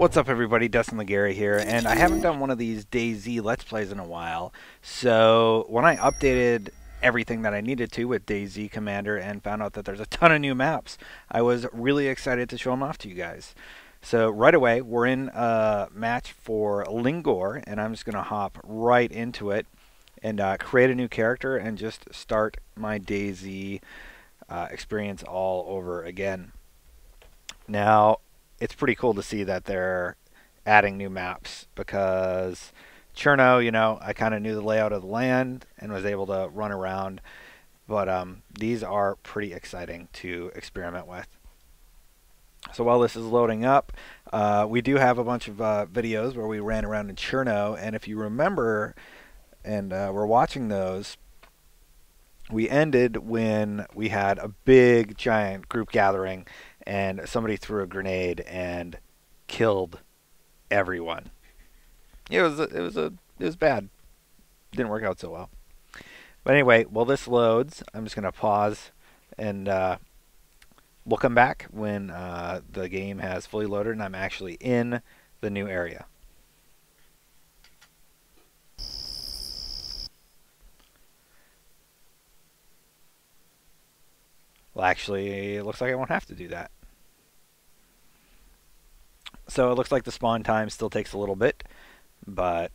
What's up everybody, Destin Lingor here, and I haven't done one of these DayZ Let's Plays in a while, so when I updated everything that I needed to with DayZ Commander and found out that there's a ton of new maps, I was really excited to show them off to you guys. So right away, we're in a match for Lingor, and I'm just going to hop right into it and create a new character and just start my DayZ experience all over again. Now, it's pretty cool to see that they're adding new maps because Cherno, you know, I kind of knew the layout of the land and was able to run around, but these are pretty exciting to experiment with. So while this is loading up, we do have a bunch of videos where we ran around in Cherno, and if you remember, and we're watching those, we ended when we had a big giant group gathering and somebody threw a grenade and killed everyone. It was bad. Didn't work out so well. But anyway, while this loads, I'm just gonna pause, and we'll come back when the game has fully loaded and I'm actually in the new area. Well, actually, it looks like I won't have to do that. So it looks like the spawn time still takes a little bit, but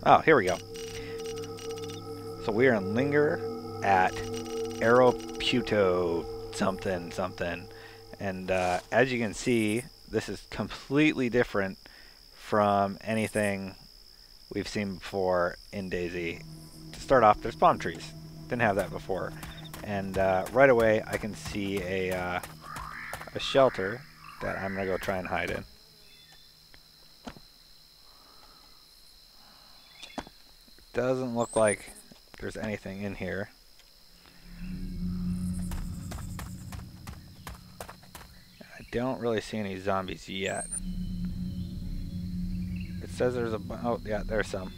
oh, here we go. So we are in Lingor at Aeroputo something something, and as you can see, this is completely different from anything we've seen before in DayZ. To start off, there's palm trees. Didn't have that before. And right away, I can see a shelter that I'm going to go try and hide in. Doesn't look like there's anything in here. I don't really see any zombies yet. It says there's a... oh, yeah, there's some.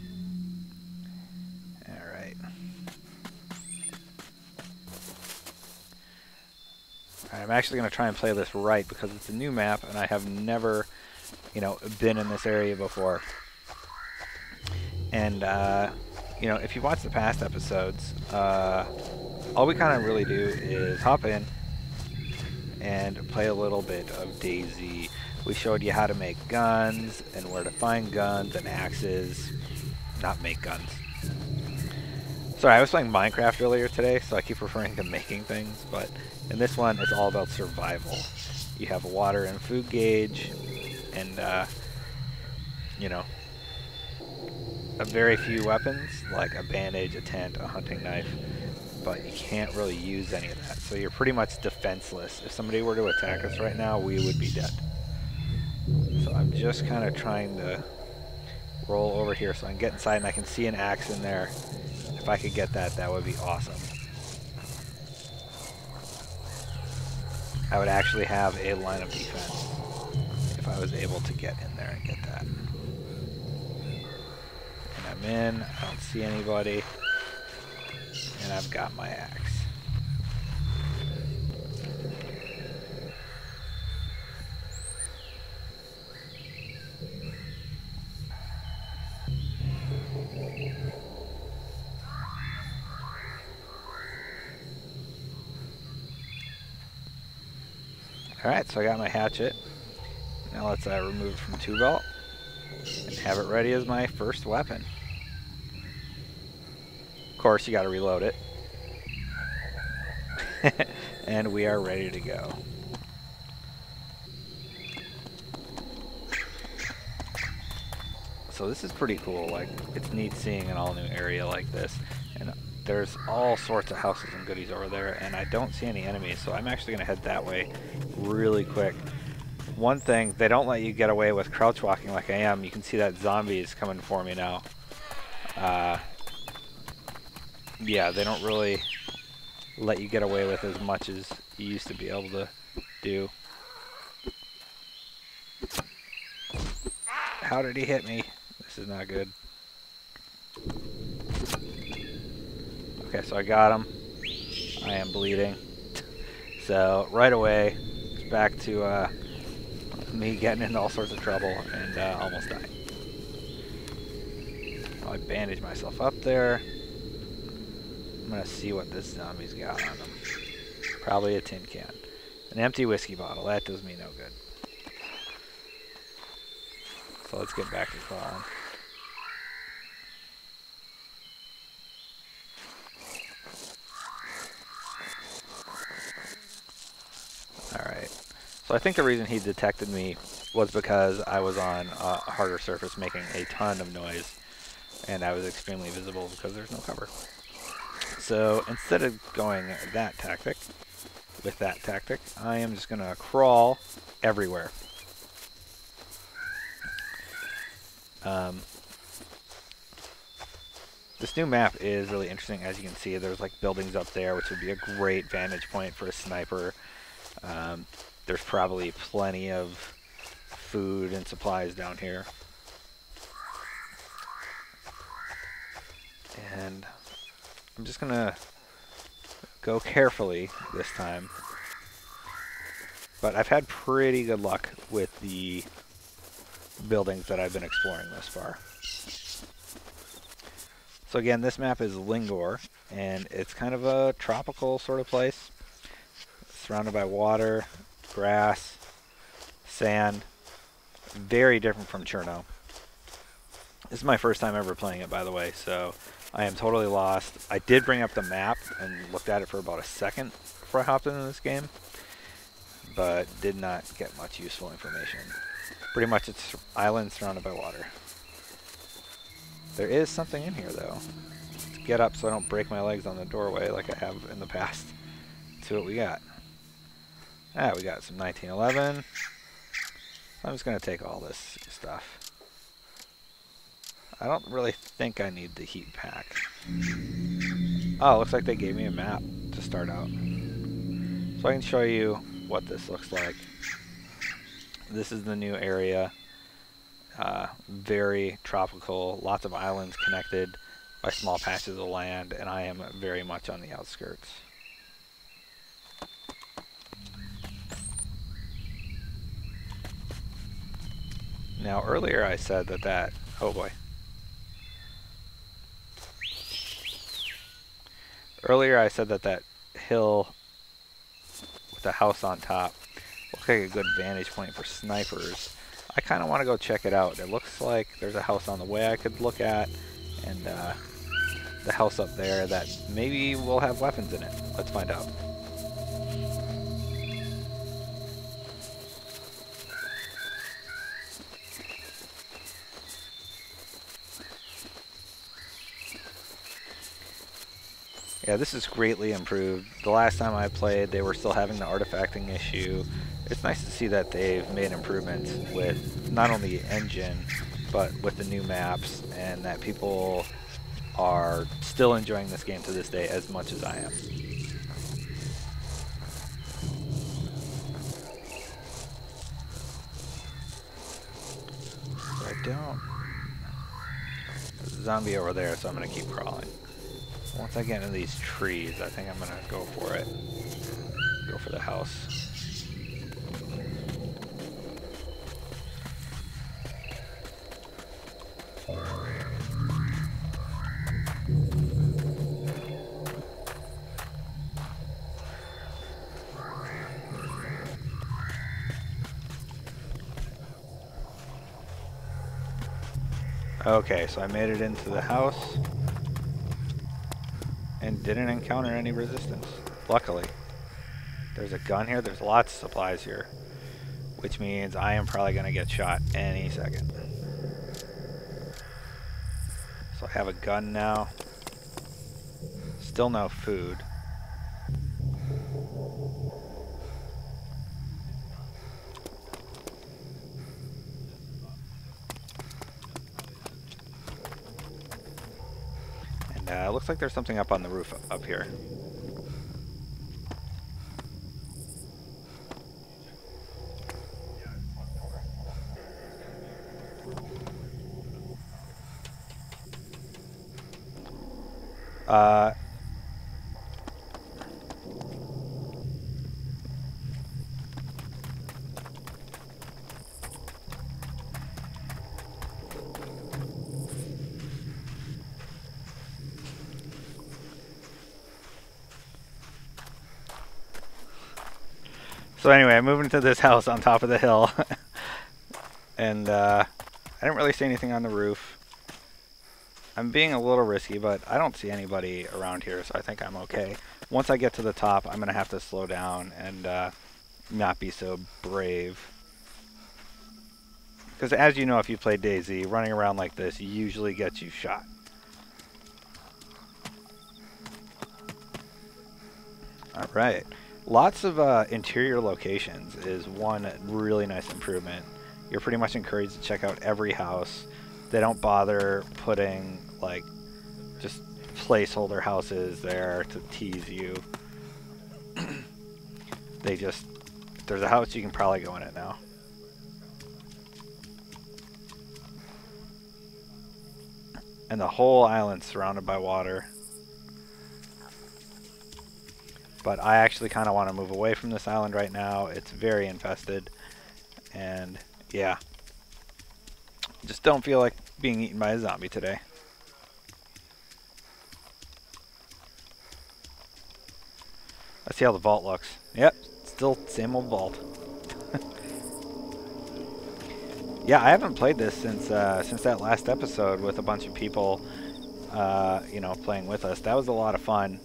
Alright. I'm actually going to try and play this right because it's a new map and I have never, you know, been in this area before. And, you know, if you watch the past episodes, all we kind of really do is hop in and play a little bit of DayZ. We showed you how to make guns and where to find guns and axes, not make guns. Sorry, I was playing Minecraft earlier today, so I keep referring to making things, but in this one, it's all about survival. You have a water and food gauge, and, you know, a very few weapons, like a bandage, a tent, a hunting knife, but you can't really use any of that, so you're pretty much defenseless. If somebody were to attack us right now, we would be dead. So I'm just kind of trying to roll over here so I can get inside and I can see an axe in there. If I could get that, that would be awesome. I would actually have a line of defense if I was able to get in there and get that. And I'm in, I don't see anybody, and I've got my axe. Alright, so I got my hatchet. Now let's remove it from 2 belt and have it ready as my first weapon. Of course, you got to reload it. And we are ready to go. So this is pretty cool. Like, it's neat seeing an all-new area like this. And there's all sorts of houses and goodies over there, and I don't see any enemies, so I'm actually going to head that way really quick. One thing, they don't let you get away with crouch walking like I am. You can see that zombie is coming for me now. Yeah, they don't really let you get away with as much as you used to be able to do. How did he hit me? This is not good. Okay, so I got him. I am bleeding. So right away, it's back to me getting into all sorts of trouble and almost dying. I bandage myself up there. I'm gonna see what this zombie's got on him. Probably a tin can. An empty whiskey bottle. That does me no good. So let's get back to crawling. Alright. So I think the reason he detected me was because I was on a harder surface making a ton of noise. And I was extremely visible because there's no cover. So instead of going with that tactic, I am just going to crawl everywhere. This new map is really interesting. As you can see, there's like buildings up there, which would be a great vantage point for a sniper. There's probably plenty of food and supplies down here. And I'm just gonna go carefully this time. But I've had pretty good luck with the buildings that I've been exploring thus far. So again, this map is Lingor, and it's kind of a tropical sort of place. Surrounded by water, grass, sand. Very different from Cherno. This is my first time ever playing it, by the way, so I am totally lost. I did bring up the map and looked at it for about a second before I hopped into this game, but did not get much useful information. Pretty much it's islands surrounded by water. There is something in here, though. Let's get up so I don't break my legs on the doorway like I have in the past. Let's see what we got. Ah, we got some 1911. I'm just going to take all this stuff. I don't really think I need the heat pack. Oh, looks like they gave me a map to start out. So I can show you what this looks like. This is the new area. Very tropical, lots of islands connected by small patches of land, and I am very much on the outskirts. Now earlier I said that oh boy. Earlier I said that hill with the house on top looks like a good vantage point for snipers. I kind of want to go check it out. It looks like there's a house on the way I could look at, and the house up there that maybe will have weapons in it. Let's find out. Yeah, this is greatly improved. The last time I played, they were still having the artifacting issue. It's nice to see that they've made improvements with not only the engine, but with the new maps, and that people are still enjoying this game to this day as much as I am. So I don't... There's a zombie over there, so I'm going to keep crawling. Once I get into these trees, I think I'm going to go for it. Go for the house. Okay, so I made it into the house and didn't encounter any resistance, luckily. There's a gun here, there's lots of supplies here, which means I am probably going to get shot any second. So I have a gun now, still no food. And it looks like there's something up on the roof up here. So anyway, I moved into this house on top of the hill. And I didn't really see anything on the roof. I'm being a little risky, but I don't see anybody around here, so I think I'm okay. Once I get to the top, I'm going to have to slow down and not be so brave. Because as you know, if you play DayZ, running around like this usually gets you shot. Alright. Lots of interior locations is one really nice improvement. You're pretty much encouraged to check out every house. They don't bother putting like just placeholder houses there to tease you. They just, if there's a house, you can probably go in it now. And the whole island's surrounded by water. But I actually kind of want to move away from this island right now. It's very infested. And yeah. Just don't feel like being eaten by a zombie today. Let's see how the vault looks. Yep, still same old vault. Yeah, I haven't played this since that last episode with a bunch of people, you know, playing with us. That was a lot of fun.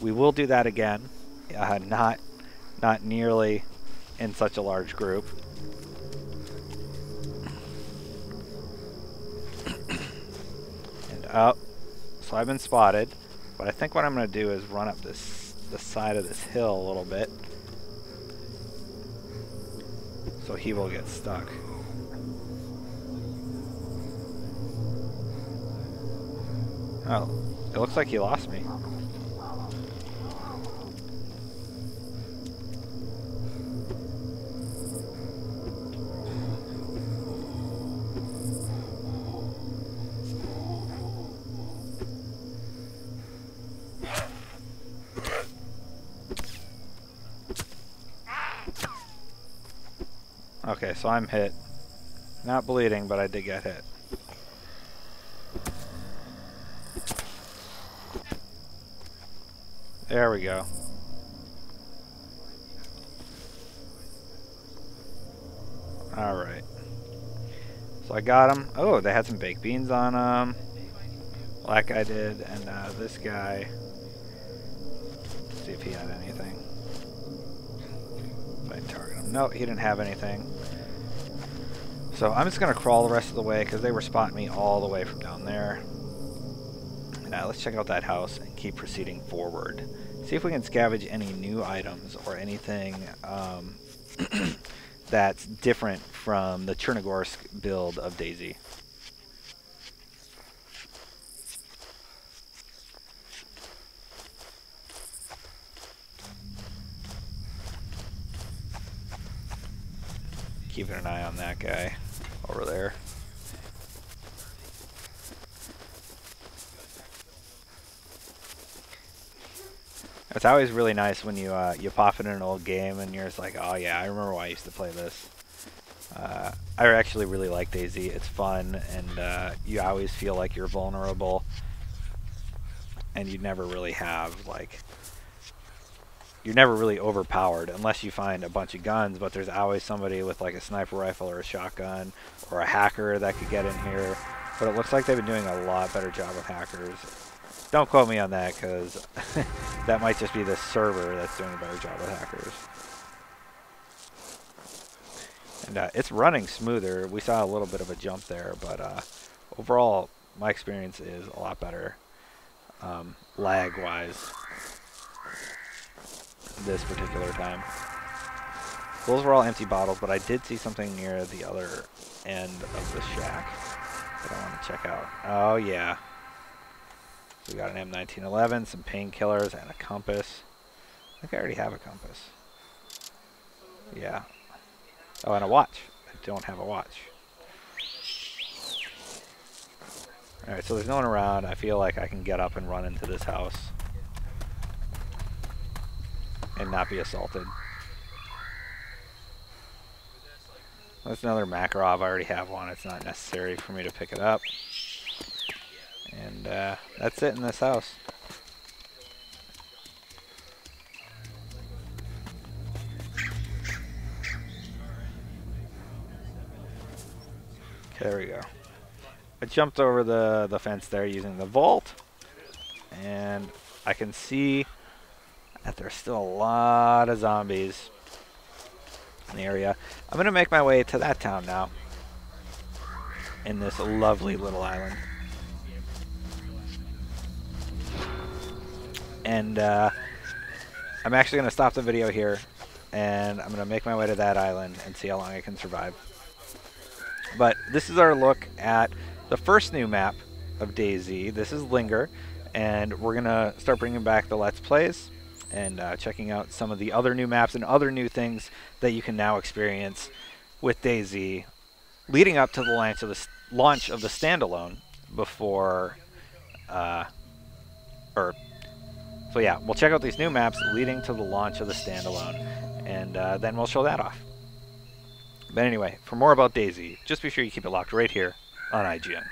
We will do that again. Not nearly in such a large group. And up. So I've been spotted, but I think what I'm going to do is run up the side of this hill a little bit, so he will get stuck. Oh, it looks like he lost me. Okay, so I'm hit. Not bleeding, but I did get hit. There we go. Alright. So I got him. Oh, they had some baked beans on them. Black guy did, and this guy. Let's see if he had anything. If I target him. No, he didn't have anything. So I'm just going to crawl the rest of the way because they were spotting me all the way from down there. Now let's check out that house and keep proceeding forward. See if we can scavenge any new items or anything that's different from the Chernogorsk build of DayZ. Keeping an eye on that guy over there. It's always really nice when you pop in an old game and you're just like, oh yeah, I remember why I used to play this. I actually really like DayZ. It's fun, and you always feel like you're vulnerable, and you never really have like, you're never really overpowered unless you find a bunch of guns, but there's always somebody with like a sniper rifle or a shotgun or a hacker that could get in here. But it looks like they've been doing a lot better job with hackers. Don't quote me on that, because that might just be the server that's doing a better job with hackers. And it's running smoother. We saw a little bit of a jump there, but overall, my experience is a lot better lag-wise this particular time. Those were all empty bottles, but I did see something near the other end of the shack that I want to check out. Oh, yeah. We got an M1911, some painkillers, and a compass. I think I already have a compass. Yeah. Oh, and a watch. I don't have a watch. Alright, so there's no one around. I feel like I can get up and run into this house and not be assaulted. That's another Makarov. I already have one. It's not necessary for me to pick it up. And that's it in this house. Okay, there we go. I jumped over the fence there using the vault, and I can see that there's still a lot of zombies in the area. I'm going to make my way to that town now, in this lovely little island. And I'm actually going to stop the video here, and I'm going to make my way to that island and see how long I can survive. But this is our look at the first new map of DayZ. This is Lingor, and we're going to start bringing back the Let's Plays and checking out some of the other new maps and other new things that you can now experience with DayZ leading up to the launch of the standalone before so yeah, we'll check out these new maps leading to the launch of the standalone, and then we'll show that off. But anyway, for more about DayZ, just be sure you keep it locked right here on IGN.